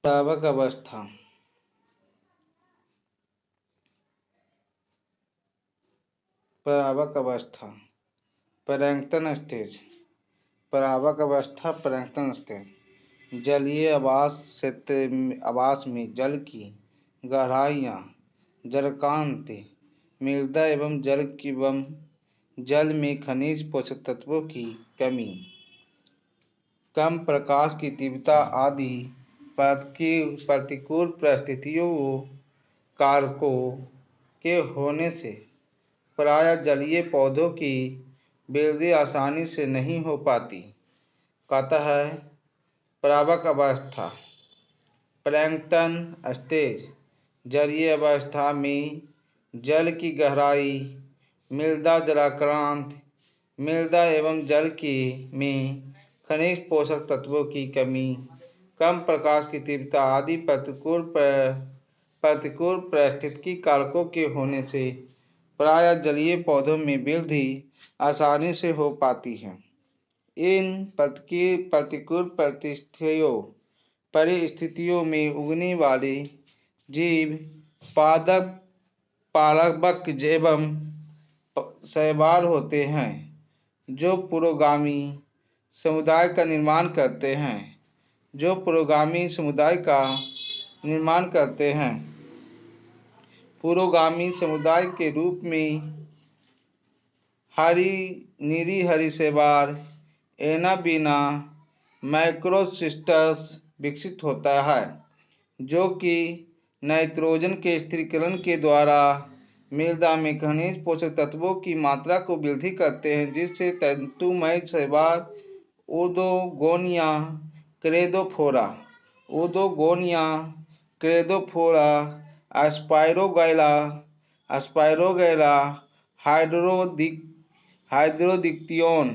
द्रावक अवस्था, परावक अवस्था, plankton stage. परावक अवस्था, प्लैंकटन स्टेज। जलीय आवास में जल की गहराइयाँ, जलकांति, मृदा एवं जल में खनिज पोषक तत्वों की कमी, कम प्रकाश की तीव्रता आदि प्रतिकूल परिस्थितियों कारकों के होने से प्रायः जलीय पौधों की वृद्धि आसानी से नहीं हो पाती। कतः परावक अवस्था, प्लैंकटन स्टेज। जलीय अवस्था में जल की गहराई, मृदा जलाक्रांति, मृदा एवं जल में खनिज पोषक तत्वों की कमी, कम प्रकाश की तीव्रता आदि प्रतिकूल पारिस्थितिकी कारकों के होने से प्रायः जलीय पौधों में वृद्धि आसानी से हो पाती है। इन प्रतिकूल परिस्थितियों में उगने वाले जीव पादप एवं शैवाल होते हैं, जो पुरोगामी समुदाय का निर्माण करते हैं। पुरोगामी समुदाय के रूप में नीरी हरी शैवाल एनाबीना मैक्रोसिस्टस विकसित होता है, जो कि नाइट्रोजन के स्थिरीकरण के द्वारा मृदा में खनिज पोषक तत्वों की मात्रा को वृद्धि करते हैं, जिससे तंतुमय शैवाल ओदोगोनिया क्रेदोफोरा, एस्पाइरोगैला, हाइड्रोडिक्टियोन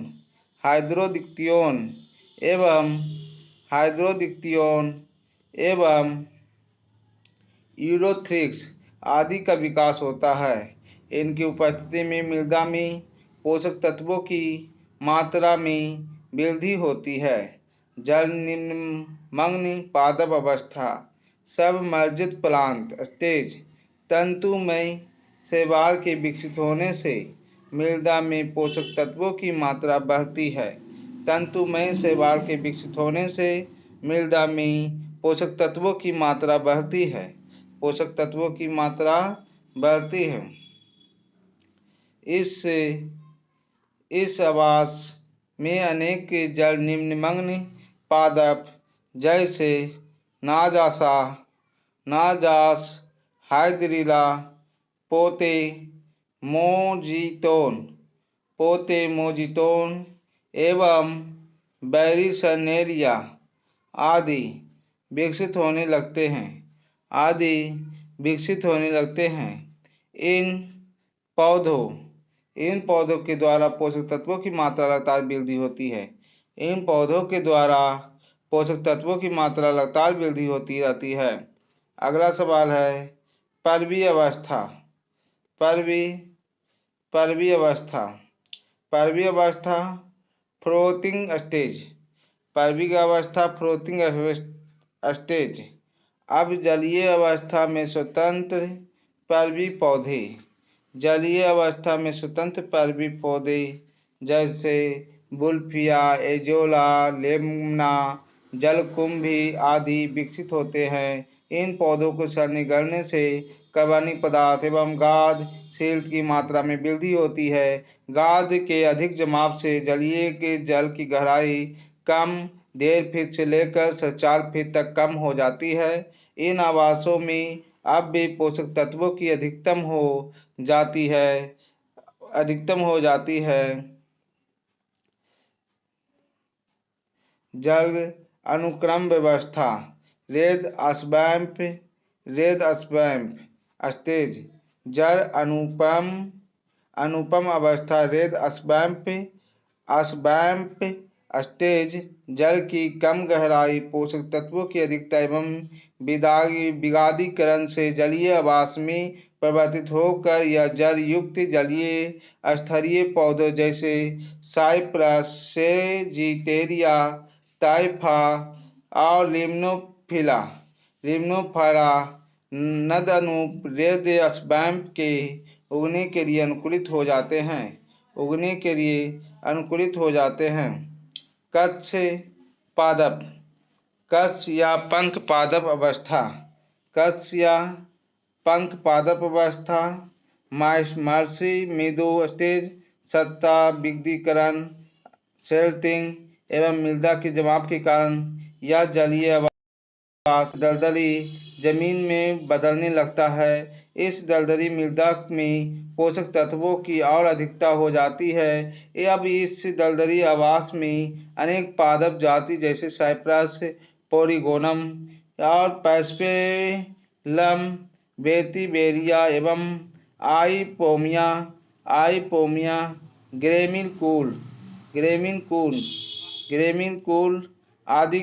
एवं यूरोथ्रिक्स आदि का विकास होता है। इनकी उपस्थिति में मृदा में पोषक तत्वों की मात्रा में वृद्धि होती है। जल निम्न पादप अवस्था, सबमर्जिड प्लांट स्टेज। तंतुमय शैवाल के विकसित होने से मृदा में पोषक तत्वों की मात्रा बढ़ती है। तंतुमय शैवाल के विकसित होने से मृदा में पोषक तत्वों की मात्रा बढ़ती है। इस आवास में अनेक जल निम्न पादप जैसे नाजास, हाइड्रिला, पोते मोजिटोन एवं बैरिसनेरिया आदि विकसित होने लगते हैं। इन पौधों के द्वारा पोषक तत्वों की मात्रा लगातार वृद्धि होती रहती है। अगला सवाल है पर्वीय अवस्था। फ्रोथिंग स्टेज। पर्वीय अवस्था फ्रोथिंग स्टेज। अब जलीय अवस्था में स्वतंत्र पर्वी पौधे जैसे बुल्फिया, एजोला, लेमना, जलकुंभी आदि विकसित होते हैं। इन पौधों को सड़ने गलने से कार्बनिक पदार्थ एवं गाद सिल्ट की मात्रा में वृद्धि होती है। गाद के अधिक जमाव से जलीय के जल की गहराई कम 1.5 फीट से लेकर 4.5 फीट तक कम हो जाती है। इन आवासों में अब भी पोषक तत्वों की अधिकतम हो जाती है। जल अनुक्रम व्यवस्था, रेद स्वैम्प स्टेज। जल अनुपम अवस्था, रेद स्वैम्प स्टेज। जल की कम गहराई, पोषक तत्वों की अधिकता एवं विगादीकरण से जलीय आवास में परिवर्तित होकर यह जल युक्त जलीय स्तरीय पौधों जैसे साइप्रस, सेजिटेरिया, ताइफा और लिम्नोफिला रिम्नोफारा नदानुप रेड के उगने के लिए अनुकूलित हो जाते हैं कच्छ पादप कच्छ या पंख पादप अवस्था मार्सी मेदो स्टेज सत्ता विग्धीकरण सेल्टिंग एवं मृदा के जमाव के कारण यह जलीय दलदली जमीन में बदलने लगता है। इस दलदली मृदा में पोषक तत्वों की और अधिकता हो जाती है। अब इस दलदली आवास में अनेक पादप जाति जैसे साइप्रस पोरिगोनम और पैस्पेलम वेटिवेरिया एवं आइपोमिया ग्रेमिनकुल आदि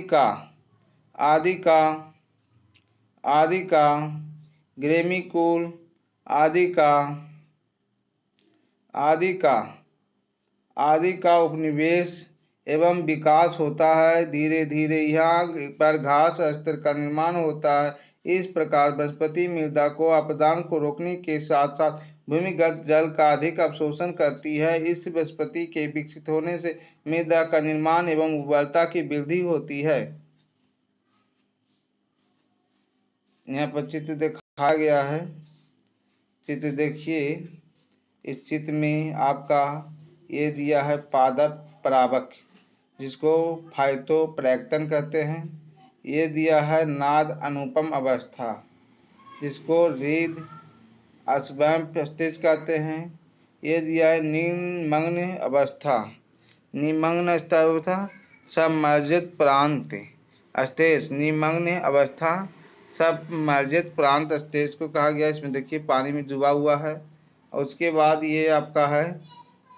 का उपनिवेश एवं विकास होता है। धीरे धीरे यहाँ पर घास स्तर का निर्माण होता है। इस प्रकार वनस्पति मृदा को अपरदन को रोकने के साथ साथ भूमिगत जल का अधिक अवशोषण करती है। इस वनस्पति के विकसित होने से मृदा का निर्माण एवं उर्वरता की वृद्धि होती है। यहाँ पर चित्र दिखाया गया है। चित्र देखिए, इस चित्र में आपका ये दिया है पादप परागक जिसको फाइटोप्लैंक्टन कहते हैं। ये दिया है नाद अनुपम अवस्था जिसको रीड अस्वैम्प स्टेज कहते हैं। ये दिया है निम्न अवस्था सबमर्जित प्रांत स्टेज सबमर्जित प्रांत स्टेज को कहा गया। इसमें देखिए पानी में डूबा हुआ है। और उसके बाद ये आपका है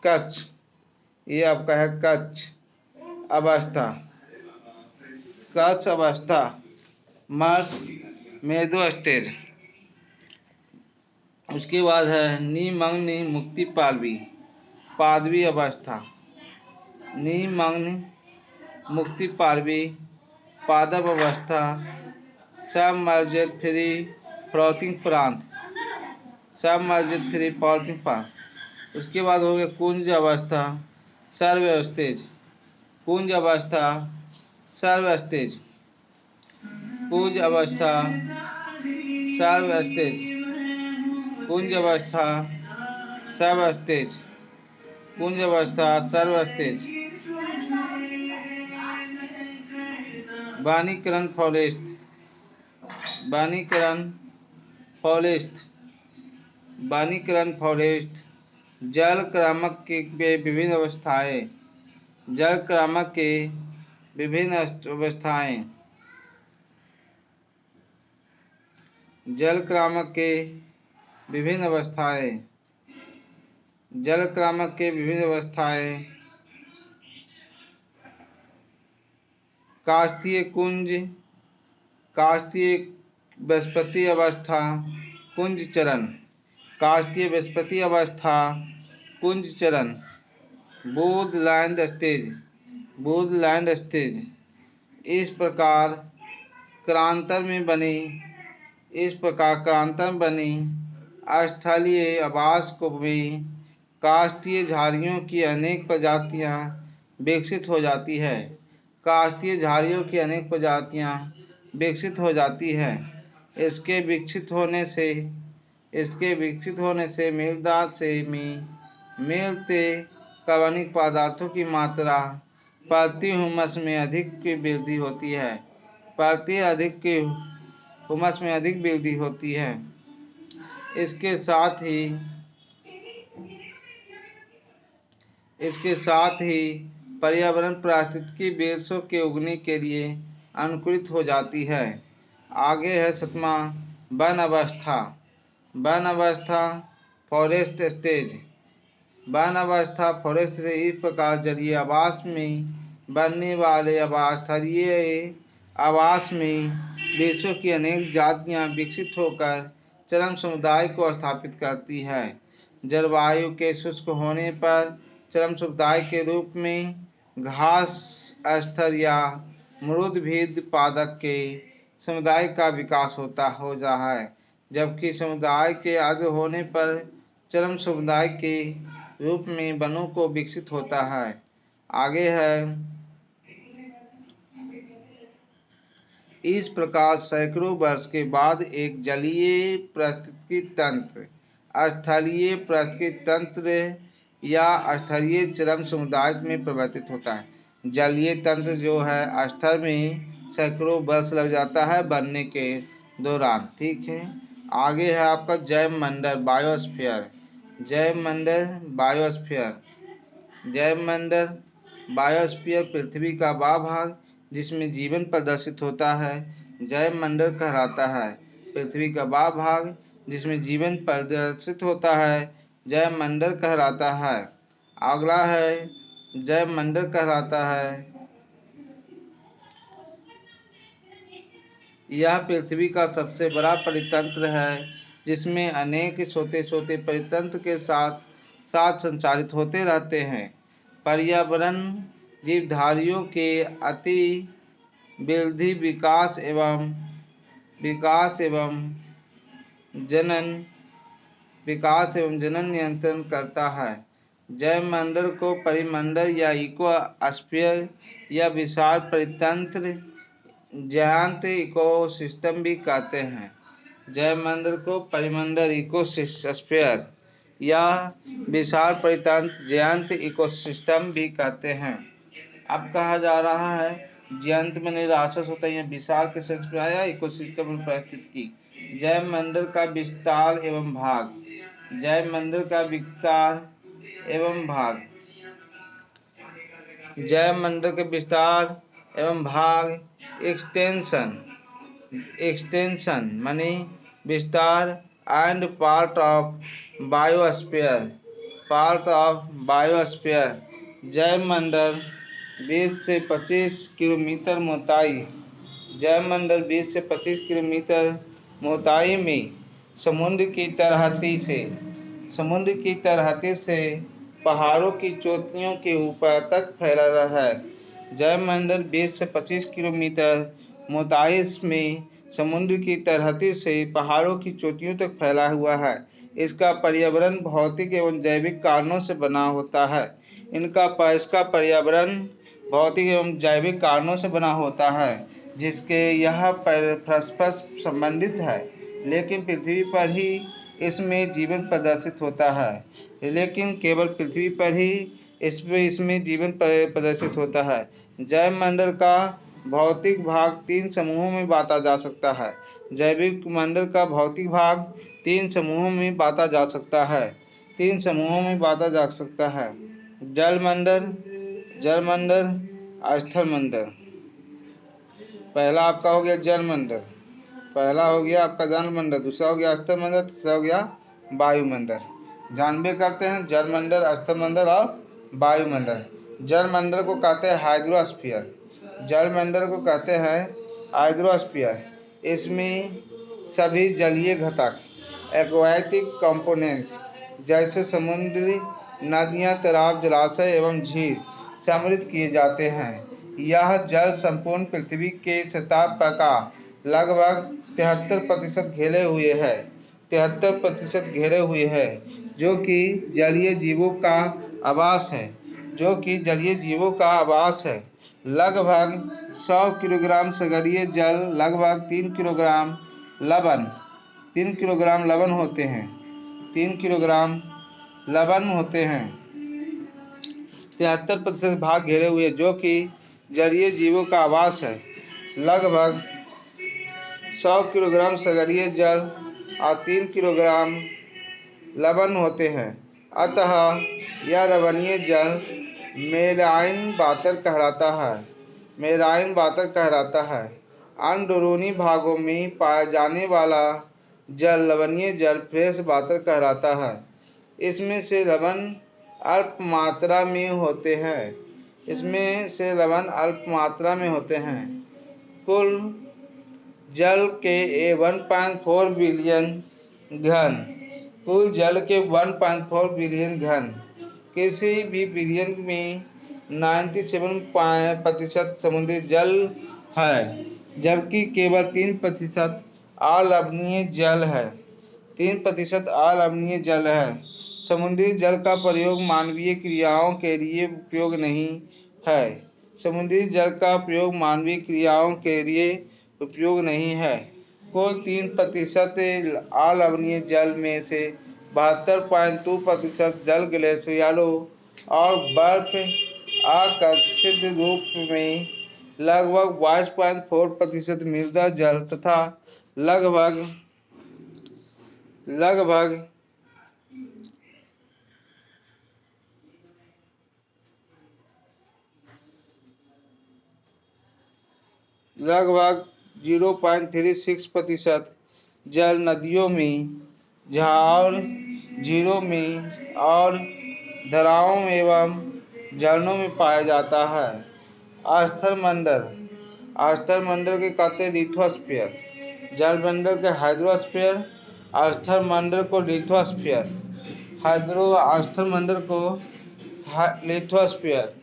कच्छ अवस्था मार्स मेदो स्टेज। उसके बाद है निमग्न मुक्ति पादवी अवस्था पादप अवस्था सबमर्जेड फ्री फ्लोटिंग प्रांत उसके बाद हो गया कुंज अवस्था सर्व स्टेज कुंज अवस्था सर्व स्टेज कुंज अवस्था सर्व स्टेज वानिकरण फॉरेस्ट जल क्रामक के विभिन्न अवस्थाएं काष्ठीय बृहस्पति अवस्था कुंज चरण वुडलैंड स्टेज। इस प्रकार क्रांतर में बनी स्थलीय आवास को भी काष्ठीय झाड़ियों की अनेक प्रजातियां विकसित हो जाती है। इसके विकसित होने से मृदा से मिलते कार्बनिक पदार्थों की मात्रा प्रति ह्यूमस में अधिक वृद्धि होती है। इसके साथ ही पर्यावरण पारिस्थितिकी वृक्षों के उगने के लिए अनुकूलित हो जाती है। आगे है 7वां वन अवस्था फॉरेस्ट स्टेज। इस प्रकार जलीय आवास में बनने वाले स्थलीय आवास में वृक्षों की अनेक जातियां विकसित होकर चरम समुदाय को स्थापित करती है। जलवायु के शुष्क होने पर चरम समुदाय के रूप में घास स्तर या मृदुभिद पादप के समुदाय का विकास हो रहा है, जबकि समुदाय के अर्ध होने पर चरम समुदाय के रूप में वनों को विकसित होता है। आगे है, इस प्रकार सैकड़ों वर्ष के बाद एक जलीय पारिस्थितिकी तंत्र स्थलीय पारिस्थितिकी तंत्र या स्थलीय चरम समुदाय में परिवर्तित होता है। जलीय तंत्र जो है स्तर में सैकड़ों वर्ष लग जाता है बनने के दौरान। ठीक है, आगे है आपका जैवमंडल बायोस्फीयर। जैवमंडल बायोस्फीयर जैवमंडल बायोस्फीयर पृथ्वी का वह भाग जिसमें जीवन प्रदर्शित होता है जैवमंडल कहलाता है। पृथ्वी का वह भाग जिसमें जीवन प्रदर्शित होता है जैवमंडल कहलाता है। अगला है जैवमंडल कहलाता है, यह पृथ्वी का सबसे बड़ा परितंत्र है जिसमें अनेक छोटे छोटे परितंत्र के साथ साथ संचालित होते रहते हैं। पर्यावरण जीवधारियों के अति वृद्धि विकास एवं जनन नियंत्रण करता है। जैवमंडल को परिमंडल या इकोस्फीयर या विशाल परितंत्र जयांत इकोसिस्टम भी कहते हैं। जैवमंडल को परिमंडल इकोस्फीयर या विशाल परितंत्र जयांत इकोसिस्टम भी कहते हैं। अब कहा जा रहा है जयंत में निराशस होता है, विशाल के संस्पर्श इकोसिस्टम और पारिस्थितिकी। जैवमंडल का विस्तार एवं भाग। जैवमंडल का विस्तार एवं भाग। जैवमंडल के विस्तार एवं भाग एक्सटेंशन माने विस्तार एंड पार्ट ऑफ बायोस्फीयर। जैवमंडल 20 से 25 किलोमीटर मोटाई। जैवमंडल 20 से 25 किलोमीटर मोटाई में समुद्र की तलहटी से पहाड़ों की चोटियों के ऊपर तक फैला रहा है। जैवमंडल 20 से 25 किलोमीटर मोटाई में समुद्र की तलहटी से पहाड़ों की चोटियों तक फैला हुआ है। इसका पर्यावरण भौतिक एवं जैविक कारणों से बना होता है। इसका पर्यावरण भौतिक एवं जैविक कारणों से बना होता है जिसके यह परस्पर संबंधित है, लेकिन पृथ्वी पर ही इसमें जीवन प्रदर्शित होता है। लेकिन केवल पृथ्वी पर ही इसमें जीवन प्रदर्शित होता है। जैवमंडल का भौतिक भाग 3 समूहों में बांटा जा सकता है। जैविक मंडल का भौतिक भाग 3 समूहों में बांटा जा सकता है। 3 समूहों में बांटा जा सकता है। जलमंडल, स्थलमंडल। पहला आपका हो गया जलमंडल, पहला हो गया आपका जलमंडल, दूसरा हो गया स्थलमंडल, तीसरा हो गया वायुमंडल। जानबे करते हैं जलमंडल, स्थलमंडल और वायुमंडल। जलमंडल को कहते हैं हाइड्रोस्फीयर। जलमंडल को कहते हैं हाइड्रोस्फीयर। इसमें सभी जलीय घटक एक्वाटिक कंपोनेंट जैसे समुद्री नदियां, तालाब, जलाशय एवं झील सम्मिलित किए जाते हैं। यह जल संपूर्ण पृथ्वी के सतह का लगभग 73% घेरे हुए है। 73% घेरे हुए है जो कि जलीय जीवों का आवास है। लगभग 100 किलोग्राम सागरीय जल, लगभग 3 किलोग्राम लवण होते हैं। 3 किलोग्राम लवण होते हैं। 73% भाग घेरे हुए जो कि जलीय जीवों का आवास है। लगभग 100 किलोग्राम सागरीय जल और 3 किलोग्राम लवण होते हैं। अतः यह लवणीय जल मेराइन वाटर कहलाता है। अंदरूनी भागों में पाया जाने वाला जल लवणीय जल फ्रेश वाटर कहलाता है। इसमें से लवण अल्प मात्रा में होते हैं। कुल जल के 1.4 बिलियन घन किसी भी बिलियन में 97% समुद्री जल है। जबकि केवल 3% अलवणीय जल है। 3% अलवणीय जल है। समुद्री जल का प्रयोग मानवीय क्रियाओं के लिए उपयोग नहीं है। समुद्री जल का प्रयोग मानवीय क्रियाओं के लिए उपयोग नहीं है। कुल 3% अलवणीय जल में से 72.2% जल ग्लेशियरों और बर्फ आकर्षित रूप में, लगभग 22.4% मृदा जल तथा लगभग लगभग 0.36% जल नदियों में, और झीलों में और धाराओं एवं झरनों में पाया जाता है। आस्थरमंडल आस्थरमंडल के कहते हैं लिथोस्फीयर। जलमंडल के हाइड्रोस्फीयर, आस्थरमंडल को लिथोस्फीयर। आस्थरमंडल को लिथोस्फीयर,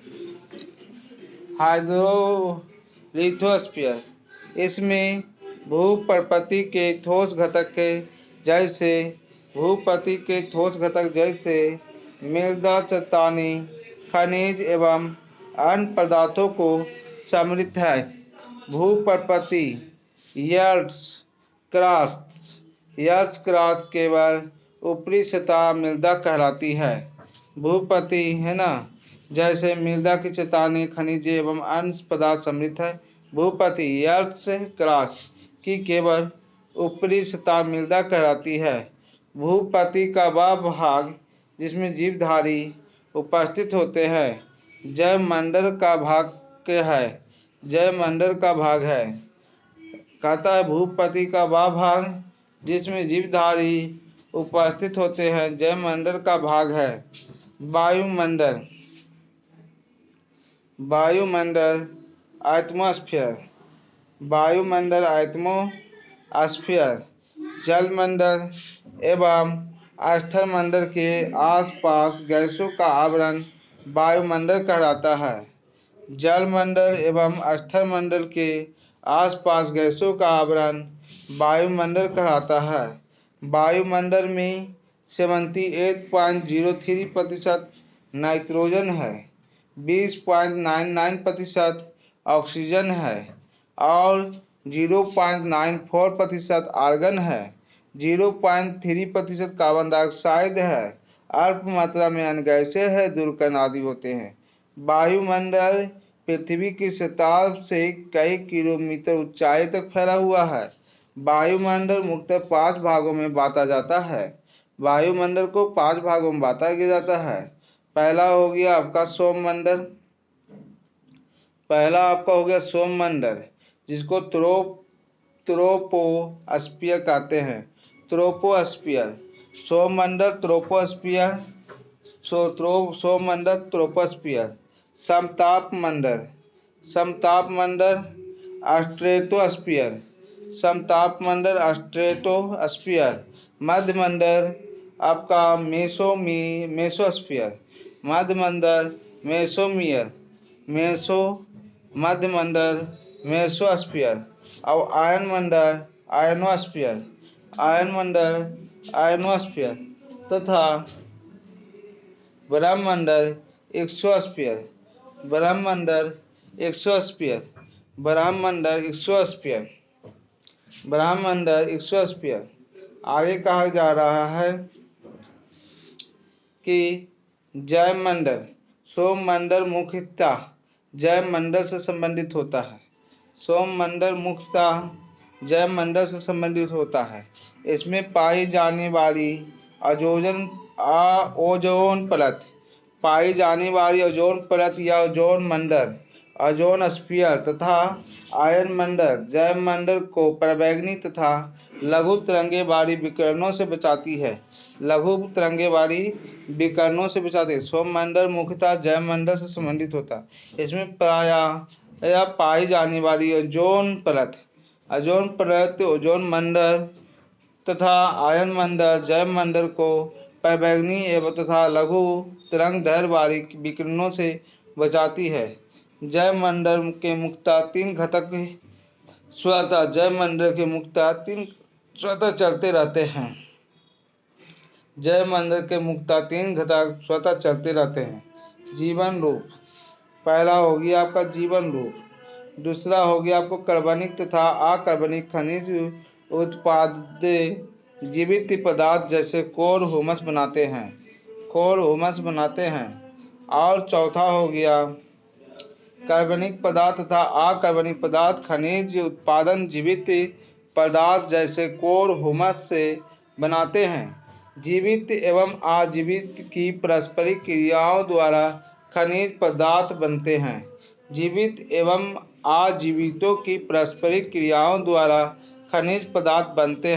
हाइड्रोलिथोस्फीयर। इसमें भूप्रकृति के ठोस घटक के जैसे मृदा, चट्टानी, खनिज एवं अन्य पदार्थों को सम्मिलित है। भूप्रकृति क्रस्ट केवल ऊपरी सतह मृदा कहलाती है। भूप्रकृति है ना, जैसे मृदा की चट्टानी, खनिज एवं अन्य पदार्थ सम्मिलित है। भूप्रकृति क्रस्ट की केवल ऊपरी सतह मृदा कहलाती है। भूप्रकृति का वह भाग जिसमें जीवधारी उपस्थित होते हैं जयमंडल का भाग है। कहता है भूप्रकृति का वह भाग जिसमें जीवधारी उपस्थित होते हैं जयमंडल का भाग है। वायुमंडल एटमॉस्फेयर जलमंडल एवं स्थलमंडल के आसपास गैसों का आवरण वायुमंडल कहलाता है। जलमंडल एवं स्थलमंडल के आसपास गैसों का आवरण वायुमंडल कहलाता है। वायुमंडल में 78.03% नाइट्रोजन है, 20.99% ऑक्सीजन है और 0.94% आर्गन है। 0.3% कार्बन डाइऑक्साइड है। अल्प मात्रा में अन्य गैसें हैं, धूलकण आदि होते हैं। वायुमंडल पृथ्वी की सतह से कई किलोमीटर ऊंचाई तक फैला हुआ है। वायुमंडल मुख्यतः 5 भागों में बांटा जाता है। वायुमंडल को 5 भागों में बांटा जाता है। पहला हो गया आपका सोममंडल, जिसको ट्रोपोस्फियर कहते हैं। ट्रोपोस्फियर सोममंडल, ट्रोपोस्फियर। समतापमंडल स्ट्रेटोस्फियर। मध्यमंडल आपका मेसोस्फियर। मध्यमंडल मेसोस्फियर और आयनमंडल तथा ब्रह्ममंडल एक्सोस्फियर। आगे कहा जा रहा है कि जयमंडल सोममंडल मुख्यतः जयमंडल से संबंधित होता है। इसमें पाई जाने वाली ओजोन परत या ओजोन मंडल, ओजोन स्फीयर तथा आयन मंडल जयमंडल को पराबैंगनी तथा लघु तरंगे वाली विकिरणों से बचाती है। सोममंडल मुख्यतः जयमंडल से संबंधित होता है। इसमें प्रायः पाई जाने वाली ओजोन परत, ओजोन मंडल तथा आयन मंडल जयमंडल को पराबैंगनी एवं तथा लघु तरंगदैर्घ्य वाली विकिरणों से बचाती है। जयमंडल के मुख्यतः 3 घटक स्वतः जयमंडल के मुक्ता 3 स्वतः चलते रहते हैं। जयमंडल के मुक्ता 3 घटक स्वतः चलते रहते हैं। जीवन रूप, पहला हो गया आपका जीवन रूप, दूसरा हो गया आपको कार्बनिक तथा अकार्बनिक खनिज उत्पाद जीवित पदार्थ जैसे कोर ह्यूमस बनाते हैं, और चौथा हो गया कार्बनिक पदार्थ तथा अकार्बनिक पदार्थ खनिज उत्पादन जीवित पदार्थ जैसे कोर ह्यूमस से बनाते हैं। जीवित एवं अजीवित की पारस्परिक क्रियाओं द्वारा खनिज पदार्थ बनते हैं। जीवित एवं अजीवितों की पारस्परिक क्रियाओं द्वारा खनिज पदार्थ बनते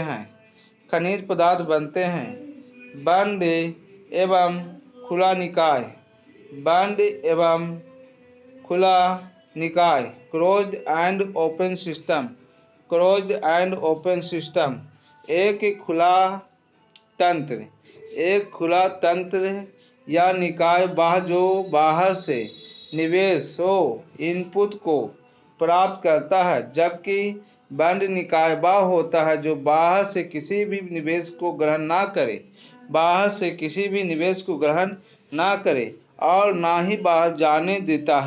हैं। बंद एवं खुला निकाय, बंद एवं खुला निकाय, क्लोज्ड एंड ओपन सिस्टम, एक खुला तंत्र या निकाय जो बाहर से निवेश इनपुट को प्राप्त करता है, जबकि बंद निकाय वह होता है जो बाहर से किसी भी निवेश को ग्रहण ना करे और ना ही बाहर जाने देता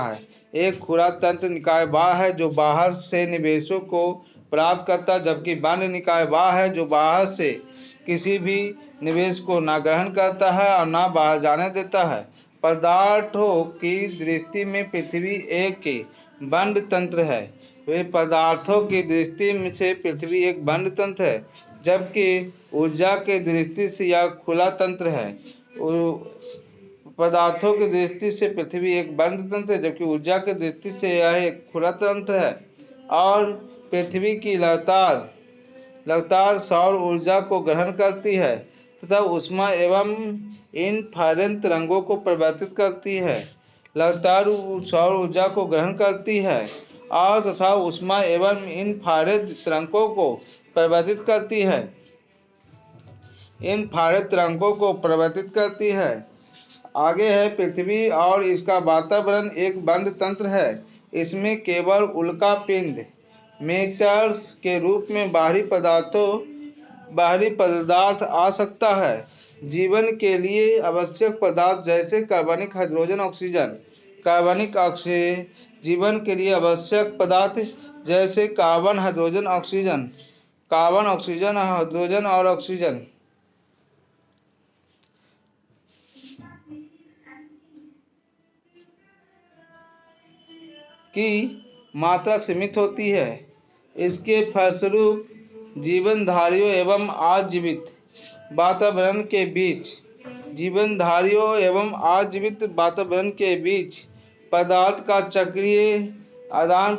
है। एक खुला तंत्र निकाय वह है जो बाहर से निवेशों को प्राप्त करता है, जबकि बंद निकाय वह है जो बाहर से किसी भी निवेश को न ग्रहण करता है और न बाहर जाने देता है। पदार्थों की दृष्टि में पृथ्वी एक बंद तंत्र है। पदार्थों की दृष्टि से पृथ्वी एक बंद तंत्र है, जबकि ऊर्जा की दृष्टि से यह खुला तंत्र है। पदार्थों की दृष्टि से पृथ्वी एक बंद तंत्र है, जबकि ऊर्जा की दृष्टि से यह एक खुला तंत्र है। और पृथ्वी की लगातार सौर ऊर्जा को ग्रहण करती है तथा ऊष्मा एवं इंफ्रारेड तरंगों को परिवर्तित करती है। लगातार सौर ऊर्जा को ग्रहण करती है और तथा ऊष्मा एवं इंफ्रारेड तरंगों को परिवर्तित करती है। आगे है पृथ्वी और इसका वातावरण एक बंद तंत्र है। इसमें केवल उल्का पिंड मीटर्स के रूप में बाहरी पदार्थ आ सकता है। जीवन के लिए आवश्यक पदार्थ जैसे जीवन के लिए आवश्यक पदार्थ जैसे कार्बन, हाइड्रोजन, और ऑक्सीजन की मात्रा सीमित होती है। इसके फलस्वरूप जीवनधारियों एवं अजीवित वातावरण के बीच पदार्थ का चक्रीय आदान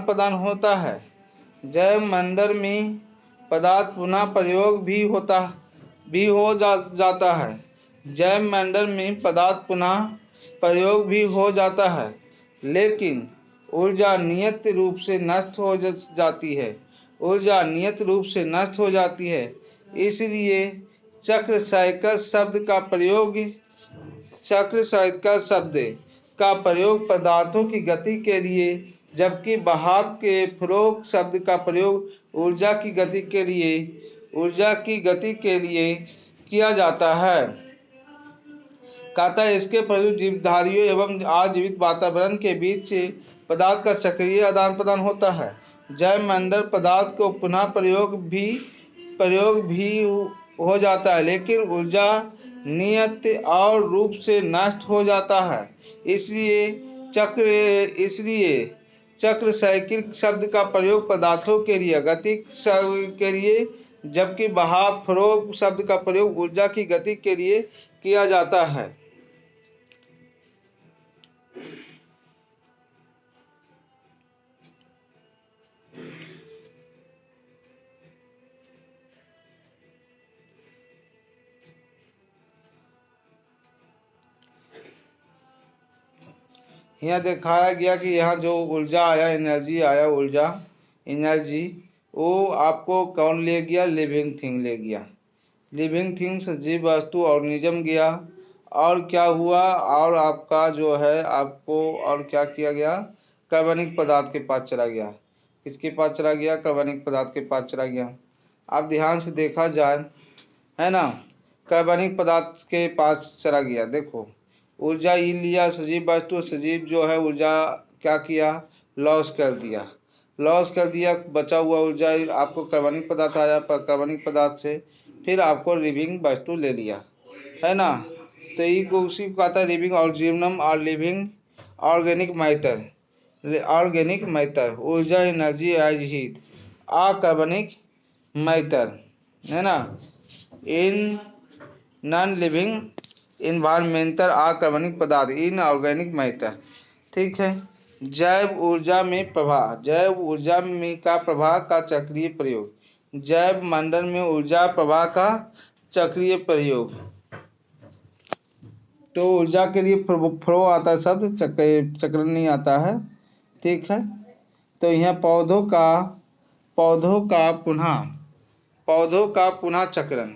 प्रदान होता है। जैवमंडल में पदार्थ पुनः प्रयोग भी हो जाता है, लेकिन ऊर्जा नियत रूप से नष्ट हो जाती है। इसलिए चक्र साइकिल शब्द का प्रयोग पदार्थों की गति के लिए, जबकि बहाव के फ्लो शब्द का प्रयोग ऊर्जा की गति के लिए किया जाता है। कहता है इसके प्रयोग जीवधारियों एवं अजीवित वातावरण के बीच पदार्थ का चक्रीय आदान प्रदान होता है। जैवमंडल पदार्थ को पुनः प्रयोग भी हो जाता है, लेकिन ऊर्जा नियत और रूप से नष्ट हो जाता है। इसलिए चक्र साइकिल शब्द का प्रयोग पदार्थों के लिए गति के लिए, जबकि बहाव फ्लो शब्द का प्रयोग ऊर्जा की गति के लिए किया जाता है। यहाँ दिखाया गया कि यहाँ जो ऊर्जा आया, एनर्जी वो आपको कौन ले गया? लिविंग थिंग ले गया। लिविंग थिंग सजीव वस्तु ऑर्गेनिज्म गया, और क्या हुआ, और आपका जो है आपको और क्या किया गया, कार्बनिक पदार्थ के पास चला गया। किसके पास चला गया, कार्बनिक पदार्थ के पास चला गया। आप ध्यान से देखा जाए, है ना, कार्बनिक पदार्थ के पास चला गया। देखो ऊर्जा ई लिया सजीव वस्तु, सजीव जो है ऊर्जा क्या किया, लॉस कर दिया, लॉस कर दिया। बचा हुआ ऊर्जा आपको कार्बनिक पदार्थ आया, पर कार्बनिक पदार्थ से फिर आपको लिविंग वस्तु ले लिया, है ना। तो ये उसी को आता है लिविंग ऑर्गेनिज्म और living organic matter. Organic matter ऊर्जा एनर्जी एज हीट आ कार्बनिक मैटर, है ना। इन नॉन लिविंग इन्वायरमेंटल आ कार्बनिक पदार्थ इन ऑर्गेनिक मैटर। ठीक है। जैव ऊर्जा में प्रवाह, जैव ऊर्जा में का प्रवाह का चक्रीय प्रयोग, जैव मंडल में ऊर्जा प्रवाह का चक्रीय प्रयोग। तो ऊर्जा के लिए फ्लो आता है शब्द, चक्रण नहीं आता है। ठीक है। तो यह पौधों का पुनः चक्रण,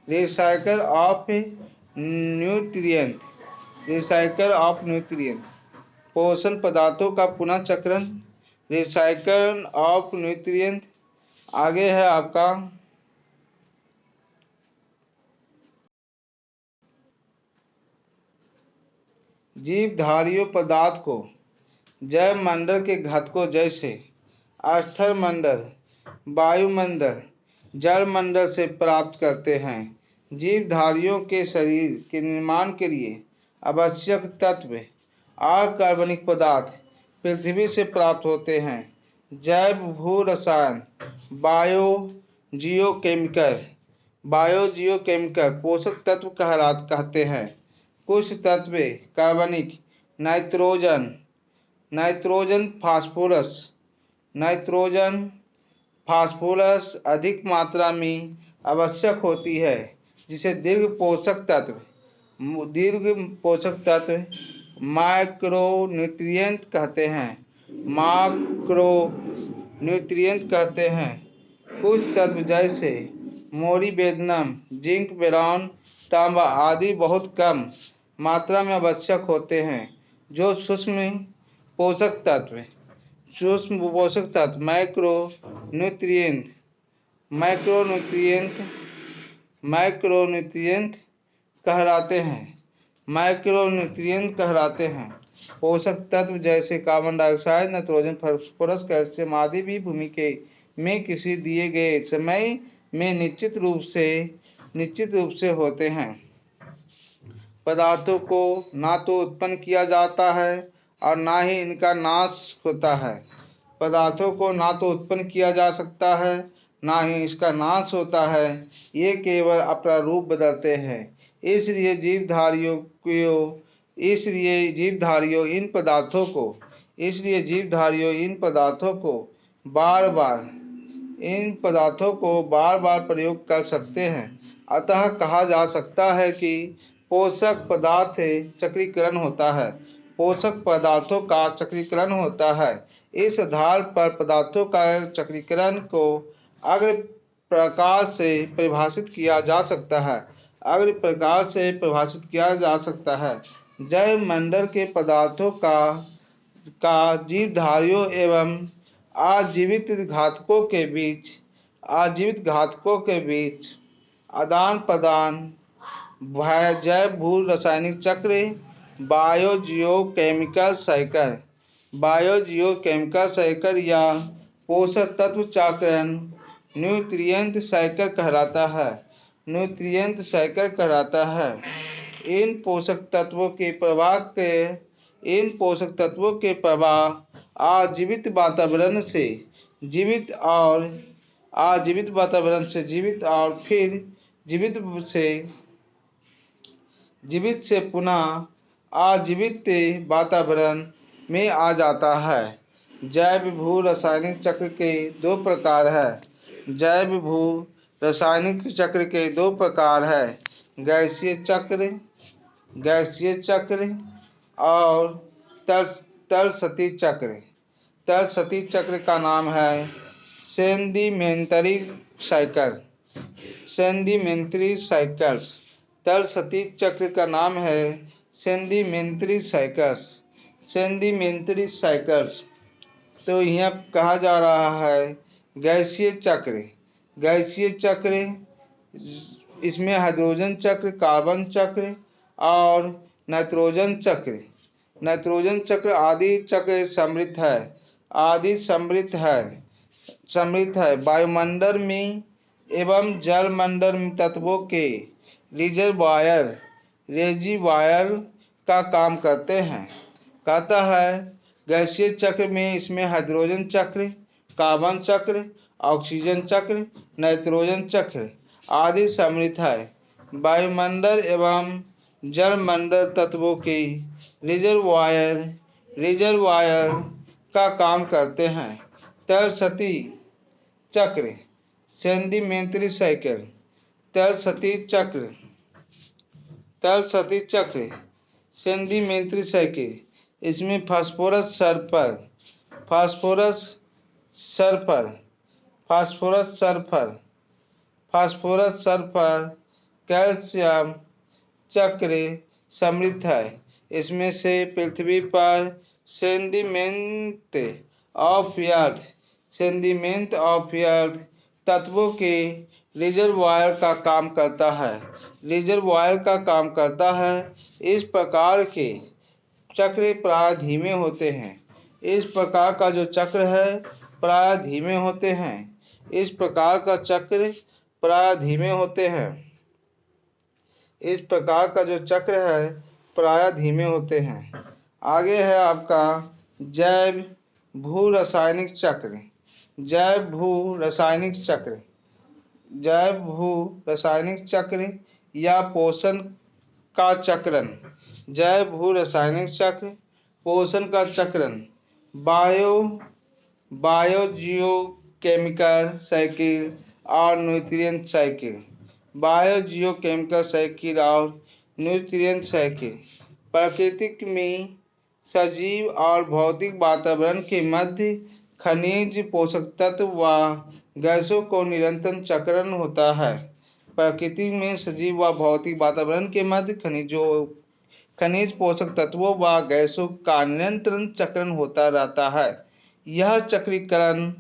recycle of nutrient, recycle of nutrient, पोषण पदार्थों का पुनः चक्रण, रिसाइकल ऑफ न्यूट्रिएंट। आगे है आपका जीवधारियों पदार्थ को जैव मंडल के घटकों जैसे स्थल मंडल, वायुमंडल, जल मंडल से प्राप्त करते हैं। जीवधारियों के शरीर के निर्माण के लिए आवश्यक तत्व और कार्बनिक पदार्थ पृथ्वी से प्राप्त होते हैं। जैव भू रसायन, बायोजियोकेमिकल पोषक तत्व कहते हैं। कुछ तत्व कार्बनिक, नाइट्रोजन फास्फोरस अधिक मात्रा में आवश्यक होती है, जिसे दीर्घ पोषक तत्व माइक्रोन्यूट्रिएंट कहते हैं। कुछ तत्व जैसे मोलिब्डेनम, जिंक, बोरॉन, तांबा आदि बहुत कम मात्रा में आवश्यक होते हैं। जो सूक्ष्म पोषक तत्व मैक्रोन्यूट्रिएंट कहलाते हैं। पोषक तत्व जैसे carbon dioxide, nitrogen, phosphorus, calcium आदि भी भूमि के में किसी दिए गए समय में निश्चित रूप से होते हैं। पदार्थों को ना तो उत्पन्न किया जाता है और ना ही इनका नाश होता है। पदार्थों को ना तो उत्पन्न किया जा सकता है, ना ही इसका नाश होता है। ये केवल अपना रूप बदलते हैं। इसलिए जीवधारियों इन पदार्थों को बार बार प्रयोग कर सकते हैं। अतः कहा जा सकता है कि पोषक पदार्थों का चक्रीकरण होता है। इस आधार पर पदार्थों का चक्रीकरण को अग्र प्रकार से परिभाषित किया जा सकता है। जैव मंडल के पदार्थों का जीवधारियों एवं आजीवित घातकों के बीच आदान प्रदान जैव भू रासायनिक चक्र, बायोजियोकेमिकल साइकिल या पोषक तत्व चक्रण न्यूट्रिएंट साइकिल कहलाता है। इन पोषक तत्वों के प्रवाह आजीवित वातावरण से जीवित और फिर जीवित से पुनः आजीवित वातावरण में आ जाता है। जैव भू रासायनिक चक्र के दो प्रकार हैं, गैसीय चक्र और तरलसती चक्र। तरलसती चक्र का नाम है सेडिमेंट्री साइकिल्स। तल सतही चक्र का नाम है सेंडिमेंट्री साइकिल्स। सेंडिमेंट्री साइकिल्स। तो यहाँ कहा जा रहा है गैसीय चक्र। गैसीय चक्र, इसमें हाइड्रोजन चक्र, कार्बन चक्र और नाइट्रोजन चक्र, नाइट्रोजन चक्र आदि चक्र समृद्ध है, आदि समृद्ध है। वायुमंडल में एवं जलमंडल में तत्वों के रेजर्वायर का काम करते हैं। कहता है गैसीय चक्र में इसमें हाइड्रोजन चक्र, कार्बन चक्र, ऑक्सीजन चक्र, नाइट्रोजन चक्र आदि सम्मिलित है। वायुमंडल एवं जलमंडल तत्वों के रिजर्वायर का काम करते हैं। तल सतही चक्र, सेंडिमेंट्री साइकिल। तल सतही चक्र, सेंडिमेंट्री साइकिल। इसमें फास्फोरस सल्फर कैल्शियम चक्र समृद्ध है। इसमें से पृथ्वी पर सेंडिमेंट ऑफ अर्थ तत्वों के रिजर्वायर का काम करता है। इस प्रकार के चक्र प्राय धीमे होते हैं। इस प्रकार का जो चक्र है प्राय धीमे होते हैं। इस प्रकार का चक्र प्राय धीमे होते हैं। इस प्रकार का जो चक्र है प्राय धीमे होते हैं। आगे है आपका जैव भू रासायनिक चक्र। जैव भू रासायनिक चक्र या पोषण का चक्रण। जैव भू रासायनिक चक्र, पोषण का चक्रण। बायोजियोकेमिकल साइकिल और न्यूट्रिएंट साइकिल। बायोजियोकेमिकल साइकिल और न्यूट्रिएंट साइकिल प्रकृति में सजीव और भौतिक वातावरण के मध्य खनिज, पोषक तत्व व गैसों को निरंतर चक्रण होता है। प्रकृति में सजीव व भौतिक वातावरण के मध्य खनिज, पोषक तत्वों व गैसों का निरंतर चक्रण होता रहता है। यह चक्रीकरण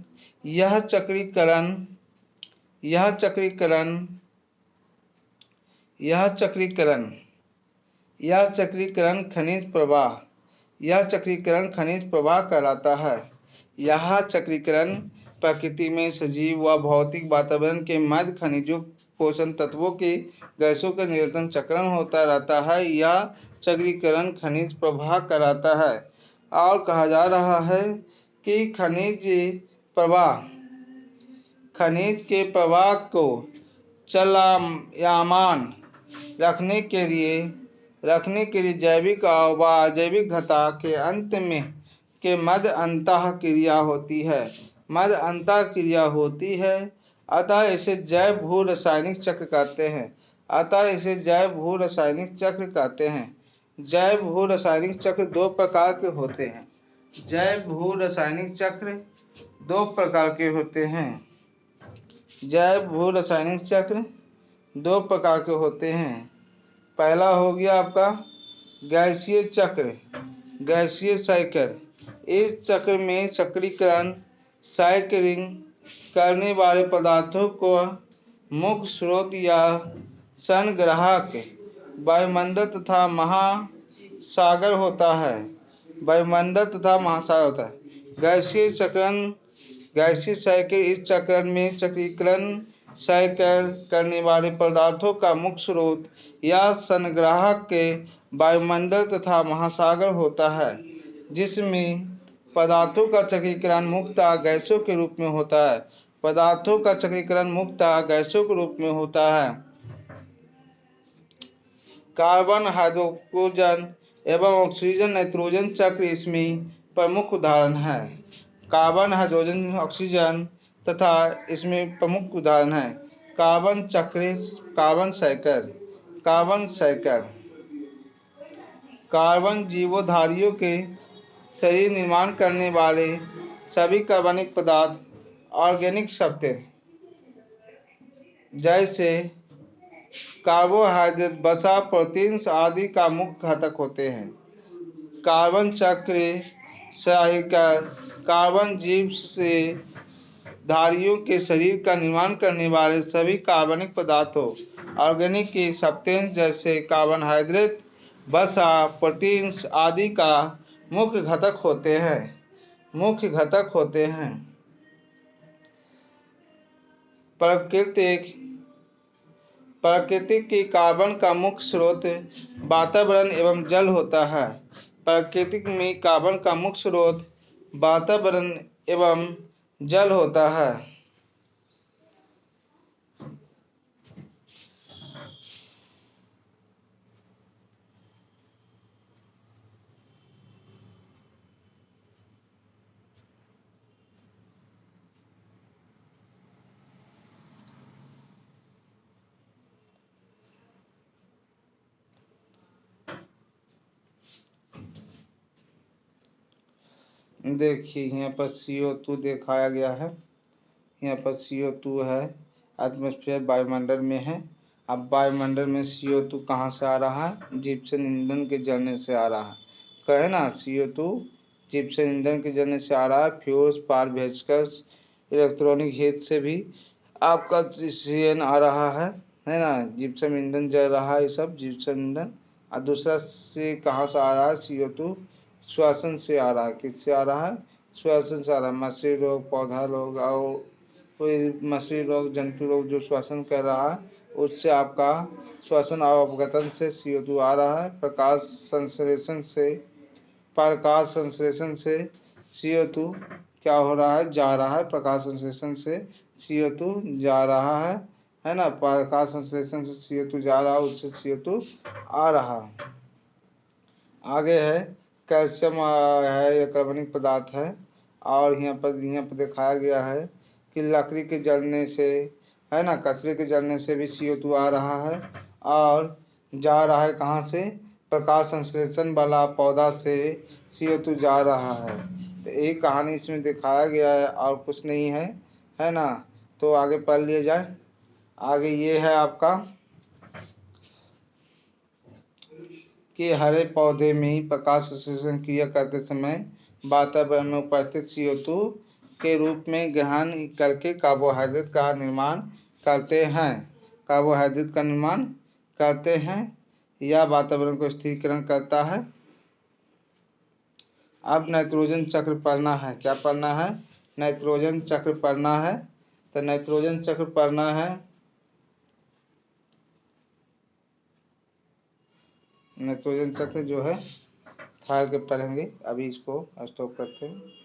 खनिज प्रवाह कहलाता है। यह चक्रीकरण प्रकृति में सजीव व भौतिक वातावरण के मध्य खनिजों, पोषण तत्वों के गैसों का निरंतर चक्रण होता रहता है। यह चक्रीकरण खनिज प्रवाह कहलाता है। और कहा जा रहा है कि खनिज के प्रवाह को चलायमान रखने के लिए जैविक व अजैविक घटक के मध्य अंतःक्रिया होती है। अतः इसे जैव भू रासायनिक चक्र कहते हैं। जैव भू रासायनिक चक्र दो प्रकार के होते हैं। जैव भू रासायनिक चक्र दो प्रकार के होते हैं। जैव भू रासायनिक चक्र दो प्रकार के होते हैं। पहला हो गया आपका गैसीय चक्र, गैसीय साइकिल। इस चक्र में चक्रीकरण, साइकिलिंग करने वाले पदार्थों को मुख्य स्रोत या संग्राहक वायुमंडल तथा महासागर होता है। गैसीय साइकिल, इस चक्र में चक्रीकरण, साइकिल करने वाले पदार्थों का मुख्य स्रोत या संग्राहक के वायुमंडल तथा महासागर होता है, जिसमें पदार्थों का चक्रीकरण मुख्यतः गैसों के रूप में होता है। कार्बन, हाइड्रोजन एवं ऑक्सीजन, नाइट्रोजन चक्र इसमें प्रमुख उदाहरण हैं। कार्बन, हाइड्रोजन, ऑक्सीजन तथा इसमें प्रमुख उदाहरण हैं। Carbon cycle. कार्बन जीवधारियों के शरीर निर्माण करने वाले सभी कार्बनिक पदार्थ, ऑर्गेनिक सब्सटेंस जैसे कार्बोहाइड्रेट, वसा, प्रोटीन्स आदि का मुख्य घटक होते हैं। कार्बन चक्र साइकिल कार्बन जीव से धारियों के शरीर का निर्माण करने वाले सभी कार्बनिक पदार्थों ऑर्गेनिक की सब्सटेंस जैसे कार्बोहाइड्रेट, वसा, प्रोटीन्स आदि का मुख्य घटक होते हैं। प्राकृतिक की कार्बन का मुख्य स्रोत वातावरण एवं जल होता है। प्रकृति में कार्बन का मुख्य स्रोत वातावरण एवं जल होता है। देखिए यहाँ पर CO2 दिखाया गया है। यहाँ पर CO2 है, एटमॉस्फेयर वायुमंडल में है। अब वायुमंडल में CO2 कहाँ से आ रहा है? जिप्सम ईंधन के जलने से आ रहा है। कहे ना, CO2 जिप्सम ईंधन के जलने से आ रहा है। फ्यूल्स, पारवेस्कर्स, इलेक्ट्रॉनिक हीट से भी आपका CN आ रहा है ना। जिप्सम ईंधन जल रहा है, ये सब जिप्सम ईंधन। और दूसरा से कहाँ से आ रहा है? CO2 श्वसन से आ रहा है। किससे आ रहा है? श्वसन से आ रहा है। मछली लोग, पौधा लोग और कोई मछली लोग, जंतु लोग जो श्वसन कर रहा है, उससे आपका श्वसन और अपघटन से CO2 आ रहा है। प्रकाश संश्लेषण से CO2 क्या हो रहा है? जा रहा है। प्रकाश संश्लेषण से CO2 जा रहा है ना। प्रकाश संश्लेषण से CO2 जा रहा है, उससे CO2 आ रहा है। आगे है कैल्शियम है, यह कार्बनिक पदार्थ है। और यहाँ पर दिखाया गया है कि लकड़ी के जलने से, है ना, कचरे के जलने से भी CO2 आ रहा है और जा रहा है कहाँ से? प्रकाश संश्लेषण वाला पौधा से CO2 जा रहा है। तो एक कहानी इसमें दिखाया गया है और कुछ नहीं है ना। तो आगे पढ़ लिया जाए। आगे ये है आपका कि हरे पौधे में प्रकाश संश्लेषण क्रिया करते समय वातावरण में उपस्थित CO2 के रूप में ग्रहण करके कार्बोहाइड्रेट का निर्माण करते हैं या वातावरण को स्थिरीकरण करता है। अब नाइट्रोजन चक्र पढ़ना है। क्या पढ़ना है? नाइट्रोजन चक्र पढ़ना है। तो नाइट्रोजन चक्र पढ़ना है। नाइट्रोजन चक्र जो है ठहर के पढ़ेंगे, अभी इसको स्टॉप करते हैं।